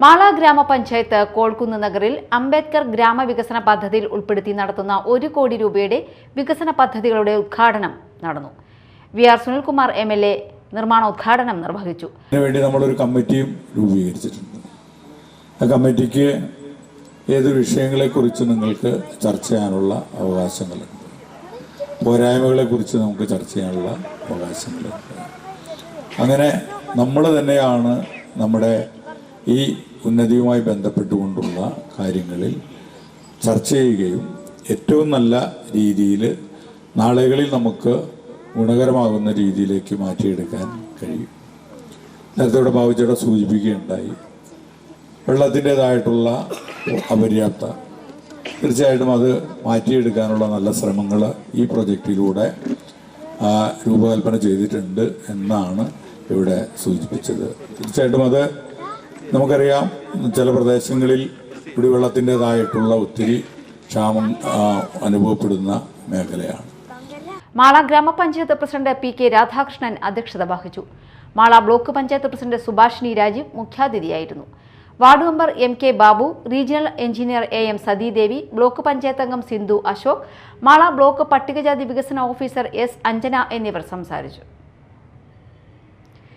മാള ഗ്രാമപഞ്ചായത്ത് കോൾക്കുന്ന് നഗറിൽ അംബേദ്കർ ഗ്രാമവികസന പദ്ധതിയിൽ ഉൾപ്പെടുത്തി നടത്തുന്ന 1 കോടി രൂപയുടെ വികസന പദ്ധതികളുടെ ഉദ്ഘാടനം നടന്നു. വി.ആർ. സുനിൽകുമാർ എം.എൽ.എ. നിർമ്മാണോദ്ഘാടനം നിർവഹിച്ചു. ഇതിനുവേണ്ടി നമ്മളൊരു കമ്മിറ്റിയും രൂപീകരിച്ചിട്ടുണ്ട്. ആ കമ്മിറ്റിക്ക് ഏത് വിഷയങ്ങളെക്കുറിച്ച് നിങ്ങൾക്ക് ചർച്ച ചെയ്യാനുള്ള അവകാശങ്ങളുണ്ട്, പോരായ്മകളെക്കുറിച്ച് നമുക്ക് ചർച്ച ചെയ്യാനുള്ള അവകാശങ്ങളുണ്ട്. അങ്ങനെ നമ്മൾ തന്നെയാണ് നമ്മുടെ ഈ ഉന്നതിയുമായി ബന്ധപ്പെട്ടുകൊണ്ടുള്ള കാര്യങ്ങളിൽ ചർച്ച ചെയ്യുകയും ഏറ്റവും നല്ല രീതിയിൽ നാളുകളിൽ നമുക്ക് ഗുണകരമാകുന്ന രീതിയിലേക്ക് മാറ്റിയെടുക്കാൻ കഴിയും. നേരത്തെ ഇവിടെ ബാബുച്ചേട്ടൻ സൂചിപ്പിക്കുകയുണ്ടായി, വെള്ളത്തിൻ്റെതായിട്ടുള്ള അപര്യാപ്ത, തീർച്ചയായിട്ടും അത് മാറ്റിയെടുക്കാനുള്ള നല്ല ശ്രമങ്ങൾ ഈ പ്രൊജക്റ്റിലൂടെ രൂപകൽപ്പന ചെയ്തിട്ടുണ്ട് എന്നാണ് ഇവിടെ സൂചിപ്പിച്ചത്. തീർച്ചയായിട്ടും അത് നമുക്കറിയാം, ചില പ്രദേശങ്ങളിൽ കുടിവെള്ളത്തിൻ്റെതായിട്ടുള്ള ഒത്തിരി ക്ഷാമം അനുഭവപ്പെടുന്ന മേഖലയാണ്. മാള ഗ്രാമപഞ്ചായത്ത് പ്രസിഡന്റ് പി.കെ. രാധാകൃഷ്ണൻ അധ്യക്ഷത വഹിച്ചു. മാള ബ്ലോക്ക് പഞ്ചായത്ത് പ്രസിഡന്റ് സുഭാഷിണി രാജീവ് മുഖ്യാതിഥിയായിരുന്നു. Ward member M K. Babu, regional engineer A M. Sathidevi, block panchayat അംഗം സിന്ധു അശോക്, മാള ബ്ലോക്ക് പട്ടികജാതി വികസന ഓഫീസർ എസ്. അഞ്ജന എന്നിവർ സംസാരിച്ചു.